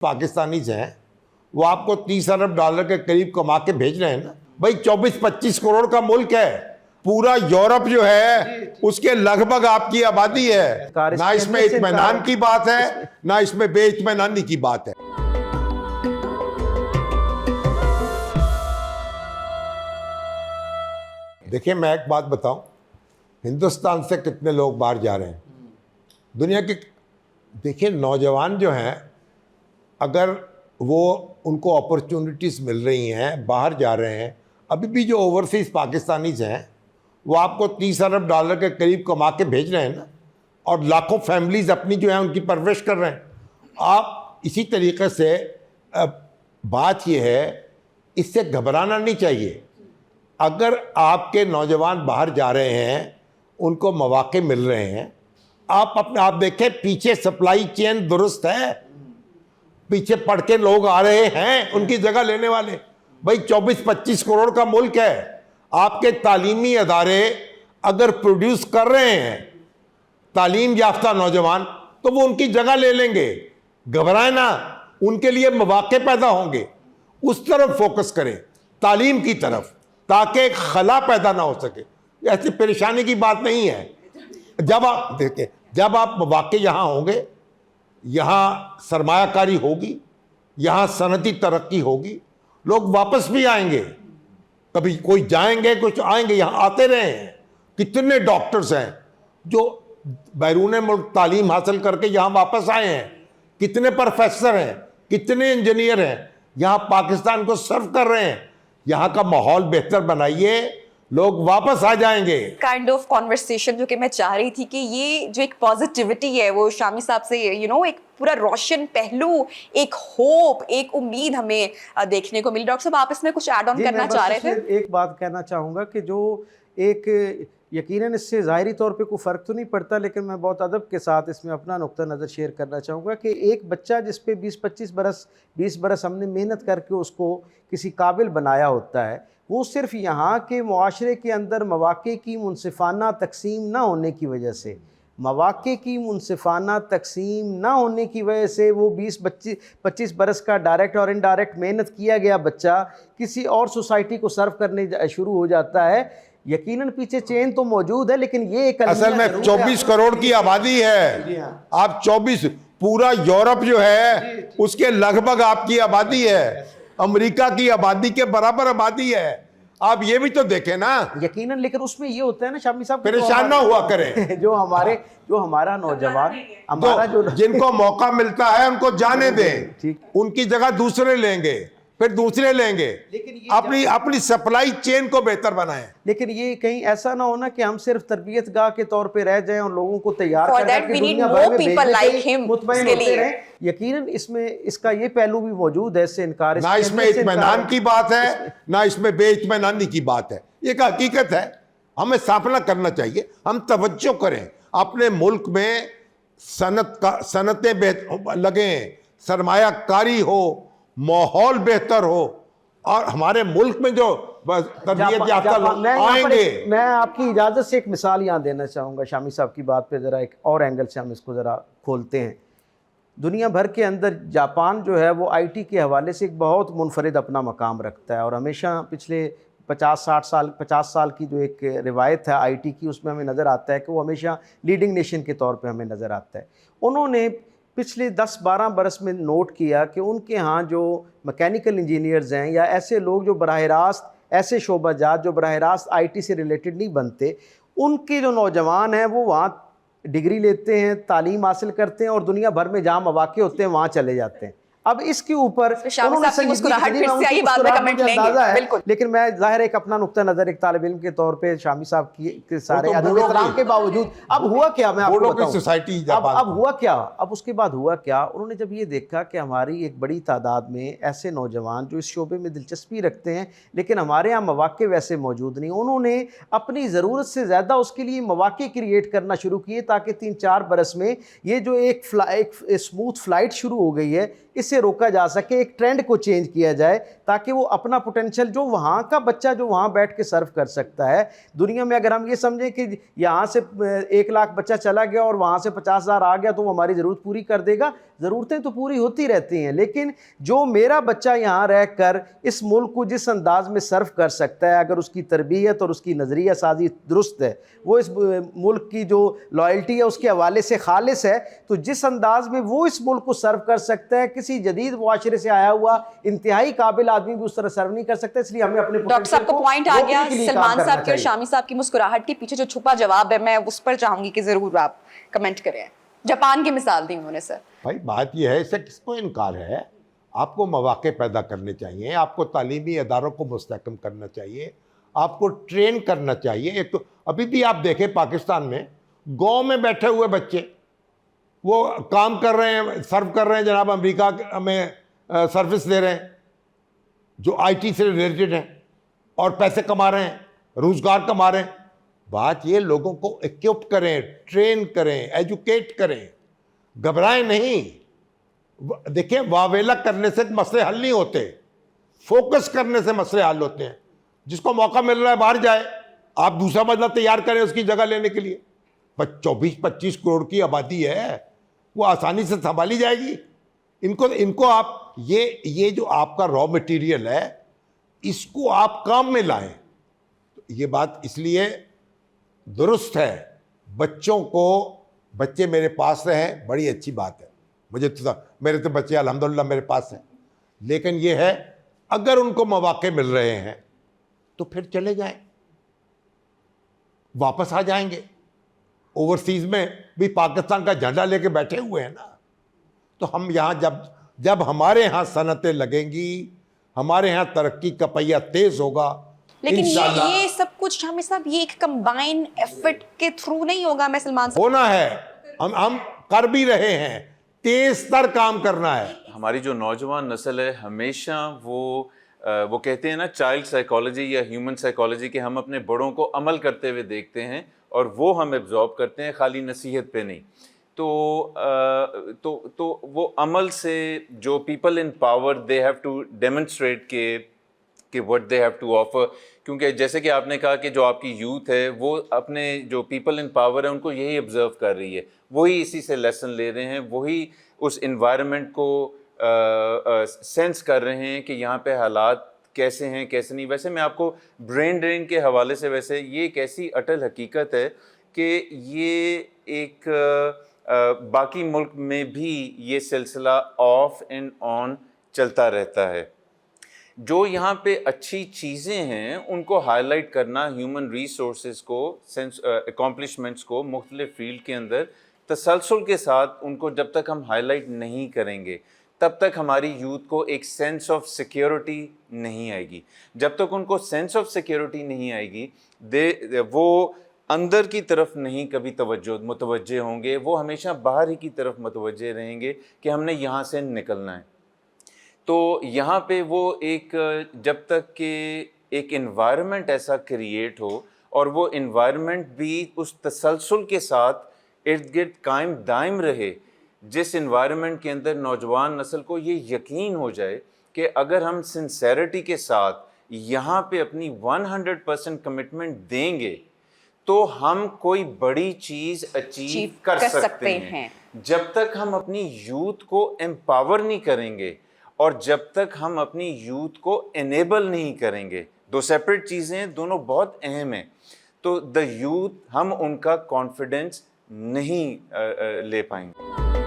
Pakistanis ہیں وہ آپ کو 30 ارب ڈالر کے قریب کما کے بھیج رہے ہیں نا بھائی 24-25 کروڑ کا ملک ہے پورا یورپ جو ہے اس کے لگ بھگ آپ کی آبادی ہے نہ اس میں اطمینان کی بات ہے نہ اس میں بے اطمینانی کی بات ہے دیکھیں میں ایک بات بتاؤں ہندوستان سے کتنے لوگ باہر جا رہے ہیں دنیا کے دیکھیں نوجوان جو ہیں اگر وہ ان کو اپرچونٹیز مل رہی ہیں باہر جا رہے ہیں ابھی بھی جو اوورسیز پاکستانیز ہیں وہ آپ کو 30 ارب ڈالر کے قریب کما کے بھیج رہے ہیں نا اور لاکھوں فیملیز اپنی جو ہیں ان کی پرورش کر رہے ہیں آپ اسی طریقے سے بات یہ ہے اس سے گھبرانا نہیں چاہیے اگر آپ کے نوجوان باہر جا رہے ہیں ان کو مواقع مل رہے ہیں آپ دیکھیں پیچھے سپلائی چین درست ہے پیچھے پڑھ کے لوگ آ رہے ہیں ان کی جگہ لینے والے بھائی 24-25 کروڑ کا ملک ہے آپ کے تعلیمی ادارے اگر پروڈیوس کر رہے ہیں تعلیم یافتہ نوجوان تو وہ ان کی جگہ لے لیں گے گھبرائیں نہ ان کے لیے مواقع پیدا ہوں گے اس طرف فوکس کریں تعلیم کی طرف تاکہ ایک خلا پیدا نہ ہو سکے ایسی پریشانی کی بات نہیں ہے جب آپ دیکھیں جب آپ مواقع یہاں ہوں گے یہاں سرمایہ کاری ہوگی یہاں صنعتی ترقی ہوگی لوگ واپس بھی آئیں گے کبھی کوئی جائیں گے کچھ آئیں گے یہاں آتے رہے ہیں کتنے ڈاکٹرز ہیں جو بیرون ملک تعلیم حاصل کر کے یہاں واپس آئے ہیں کتنے پروفیسر ہیں کتنے انجینئر ہیں یہاں پاکستان کو سرو کر رہے ہیں یہاں کا ماحول بہتر بنائیے لوگ واپس آ جائیں گے کائنڈ آف کانورسیشن جو کہ میں چاہ رہی تھی کہ یہ جو ایک پازیٹیوٹی ہے وہ شامی صاحب سے ایک پورا روشن پہلو ایک ہوپ ایک امید ہمیں دیکھنے کو ملی ڈاکٹر صاحب آپ اس میں کچھ ایڈ آن کرنا چاہ رہے تھے ایک بات کہنا چاہوں گا کہ جو ایک یقیناً اس سے ظاہری طور پہ کوئی فرق تو نہیں پڑتا لیکن میں بہت ادب کے ساتھ اس میں اپنا نقطہ نظر شیئر کرنا چاہوں گا کہ ایک بچہ جس پہ 20 برس ہم نے محنت کر کے اس کو کسی قابل بنایا ہوتا ہے وہ صرف یہاں کے معاشرے کے اندر مواقع کی منصفانہ تقسیم نہ ہونے کی وجہ سے مواقع کی منصفانہ تقسیم نہ ہونے کی وجہ سے وہ 20-25 برس کا ڈائریکٹ اور انڈائریکٹ محنت کیا گیا بچہ کسی اور سوسائٹی کو سرو کرنے شروع ہو جاتا ہے یقیناً پیچھے چین تو موجود ہے لیکن یہ ایک اصل میں 24 کروڑ کی آبادی ہے آپ 24 پورا یورپ جو ہے اس کے لگ بھگ آپ کی آبادی ہے امریکہ کی آبادی کے برابر آبادی ہے آپ یہ بھی تو دیکھیں نا یقیناً لیکن اس میں یہ ہوتا ہے نا شامی صاحب پریشان نہ ہوا کریں جو ہمارا نوجوان جن کو موقع ملتا ہے ان کو جانے دیں ان کی جگہ دوسرے لیں گے پھر دوسرے لیں گے اپنی سپلائی چین کو بہتر بنائیں لیکن یہ کہیں ایسا نہ ہونا کہ ہم صرف تربیت گاہ کے طور پہ رہ جائیں اور لوگوں کو تیار کر کے دنیا بھر میں بھیجنے کے مطمئن ہوتے رہیں یقیناً اس کا یہ پہلو بھی موجود ہے اس سے انکار نہ اس میں اطمینان کی بات ہے نہ اس میں بے اطمینانی کی بات ہے یہ ایک حقیقت ہے ہمیں صاف نہ کرنا چاہیے ہم توجہ کریں اپنے ملک میں صنعتیں لگیں سرمایہ کاری ہو ماحول بہتر ہو اور ہمارے ملک میں جو تربیت یافتہ لوگ آئیں گے میں آپ کی اجازت سے ایک مثال یہاں دینا چاہوں گا شامی صاحب کی بات پہ ذرا ایک اور اینگل سے ہم اس کو ذرا کھولتے ہیں دنیا بھر کے اندر جاپان جو ہے وہ IT کے حوالے سے ایک بہت منفرد اپنا مقام رکھتا ہے اور ہمیشہ پچھلے 50 سال کی جو ایک روایت ہے IT کی اس میں ہمیں نظر آتا ہے کہ وہ ہمیشہ لیڈنگ نیشن کے طور پہ ہمیں نظر آتا ہے انہوں نے پچھلے 10-12 برس میں نوٹ کیا کہ ان کے ہاں جو میکینیکل انجینئرز ہیں یا ایسے لوگ جو براہ راست ایسے شعبہ جات جو براہ راست IT سے ریلیٹڈ نہیں بنتے ان کے جو نوجوان ہیں وہ وہاں ڈگری لیتے ہیں تعلیم حاصل کرتے ہیں اور دنیا بھر میں جہاں مواقع ہوتے ہیں وہاں چلے جاتے ہیں اب اس کے اوپر لیکن میں ظاہر ایک اپنا نقطہ نظر ایک طالب علم کے طور پہ شامی صاحب کے سارے ادب احترام کے باوجود اب ہوا کیا میں آپ کو بتاؤں اب ہوا کیا اب اس کے بعد ہوا کیا انہوں نے جب یہ دیکھا کہ ہماری ایک بڑی تعداد میں ایسے نوجوان جو اس شعبے میں دلچسپی رکھتے ہیں لیکن ہمارے یہاں مواقع ویسے موجود نہیں انہوں نے اپنی ضرورت سے زیادہ اس کے لیے مواقع کریٹ کرنا شروع کیے تاکہ 3-4 برس میں یہ جو ایک اسموتھ فلائٹ شروع ہو گئی ہے اس سے روکا جا سکے, ایک ٹرینڈ کو چینج کیا جائے تاکہ وہ اپنا پوٹینشیل جو وہاں کا بچہ جو وہاں بیٹھ کے سرو کر سکتا ہے. دنیا میں اگر ہم یہ سمجھیں کہ یہاں سے 1 لاکھ بچہ چلا گیا اور وہاں سے 50,000 آ گیا تو وہ ہماری ضرورت پوری کر دے گا, ضرورتیں تو پوری ہوتی رہتی ہیں, لیکن جو میرا بچہ یہاں رہ کر اس ملک کو جس انداز میں سرو کر سکتا ہے, اگر اس کی تربیت اور اس کی نظریہ سازی درست ہے, وہ اس ملک کی جو لائلٹی ہے اس کے حوالے سے خالص ہے, تو جس انداز میں وہ اس ملک کو سرو کر سکتا ہے, کسی جدید معاشرے سے آیا ہوا انتہائی قابل آدمی بھی اس طرح سرو نہیں کر سکتا. اس لیے ہمیں اپنے ڈاکٹر صاحب کا پوائنٹ آ گیا. سلمان صاحب کی اور شامی صاحب کی مسکراہٹ کے پیچھے جو چھپا جواب ہے, میں اس پر چاہوں گی کہ ضرور آپ کمنٹ کریں. جاپان کی مثال دی انہوں نے سر. بھائی بات یہ ہے, اس سے کس کو انکار ہے؟ آپ کو مواقع پیدا کرنے چاہیے, آپ کو تعلیمی اداروں کو مستحکم کرنا چاہیے, آپ کو ٹرین کرنا چاہیے. ایک تو ابھی بھی آپ دیکھیں پاکستان میں گاؤں میں بیٹھے ہوئے بچے وہ کام کر رہے ہیں, سرو کر رہے ہیں جناب, امریکہ میں سروس دے رہے ہیں جو آئی ٹی سے ریلیٹڈ ہیں اور پیسے کما رہے ہیں, روزگار کما رہے ہیں. بات یہ لوگوں کو ایکوپ کریں, ٹرین کریں, ایجوکیٹ کریں, گھبرائیں نہیں. دیکھیں واویلا کرنے سے مسئلے حل نہیں ہوتے, فوکس کرنے سے مسئلے حل ہوتے ہیں. جس کو موقع مل رہا ہے باہر جائے, آپ دوسرا بدلہ تیار کریں اس کی جگہ لینے کے لیے. 24-25 کروڑ کی آبادی ہے, وہ آسانی سے سنبھالی جائے گی. ان کو آپ یہ جو آپ کا را مٹیریل ہے اس کو آپ کام میں لائیں. یہ بات اس لیے درست ہے. بچے میرے پاس رہیں, بڑی اچھی بات ہے. میرے تو بچے الحمدللہ میرے پاس ہیں, لیکن یہ ہے اگر ان کو مواقع مل رہے ہیں تو پھر چلے جائیں, واپس آ جائیں گے. اوورسیز میں بھی پاکستان کا جھنڈا لے کے بیٹھے ہوئے ہیں نا, تو ہم یہاں جب ہمارے ہاں صنعتیں لگیں گی, ہمارے ہاں ترقی کا پہیہ تیز ہوگا. لیکن یہ سب کچھ شامی صاحب یہ ایک کمبائن ایفرٹ کے تھرو نہیں ہوگا. میں سلمان صاحب ہونا ہے, ہم کر بھی رہے ہیں, تیز تر کام کرنا ہے. ہماری جو نوجوان نسل ہے ہمیشہ وہ کہتے ہیں نا چائلڈ سائیکالوجی یا ہیومن سائیکالوجی, کہ ہم اپنے بڑوں کو عمل کرتے ہوئے دیکھتے ہیں اور وہ ہم ایبزارب کرتے ہیں, خالی نصیحت پہ نہیں. تو وہ عمل سے جو people in power they have to demonstrate کہ what they have to offer. کیونکہ جیسے کہ آپ نے کہا کہ جو آپ کی یوتھ ہے وہ اپنے جو پیپل ان پاور ہے ان کو یہی آبزرو کر رہی ہے, وہی اسی سے لیسن لے رہے ہیں, وہی اس انوائرمنٹ کو سینس کر رہے ہیں کہ یہاں پہ حالات کیسے ہیں کیسے نہیں. ویسے میں آپ کو برین ڈرین کے حوالے سے, ویسے یہ ایک ایسی اٹل حقیقت ہے کہ یہ ایک باقی ملک میں بھی یہ سلسلہ آف اینڈ آن چلتا رہتا ہے. جو یہاں پہ اچھی چیزیں ہیں ان کو ہائی لائٹ کرنا, ہیومن ریسورسز کو, اکمپلشمنٹس کو مختلف فیلڈ کے اندر تسلسل کے ساتھ ان کو جب تک ہم ہائی لائٹ نہیں کریں گے تب تک ہماری یوتھ کو ایک سینس آف سیکیورٹی نہیں آئے گی. جب تک ان کو سینس آف سیکیورٹی نہیں آئے گی وہ اندر کی طرف نہیں کبھی متوجہ ہوں گے, وہ ہمیشہ باہر ہی کی طرف متوجہ رہیں گے کہ ہم نے یہاں سے نکلنا ہے. تو یہاں پہ وہ ایک جب تک کہ ایک انوائرمنٹ ایسا کریٹ ہو اور وہ انوائرمنٹ بھی اس تسلسل کے ساتھ ارد گرد قائم دائم رہے, جس انوائرمنٹ کے اندر نوجوان نسل کو یہ یقین ہو جائے کہ اگر ہم سنسیریٹی کے ساتھ یہاں پہ اپنی 100% کمٹمنٹ دیں گے تو ہم کوئی بڑی چیز اچیو کر سکتے ہیں. جب تک ہم اپنی یوتھ کو امپاور نہیں کریں گے اور جب تک ہم اپنی یوتھ کو انیبل نہیں کریں گے, دو سیپریٹ چیزیں ہیں, دونوں بہت اہم ہیں, تو دا یوتھ ہم ان کا کانفیڈنس نہیں لے پائیں گے.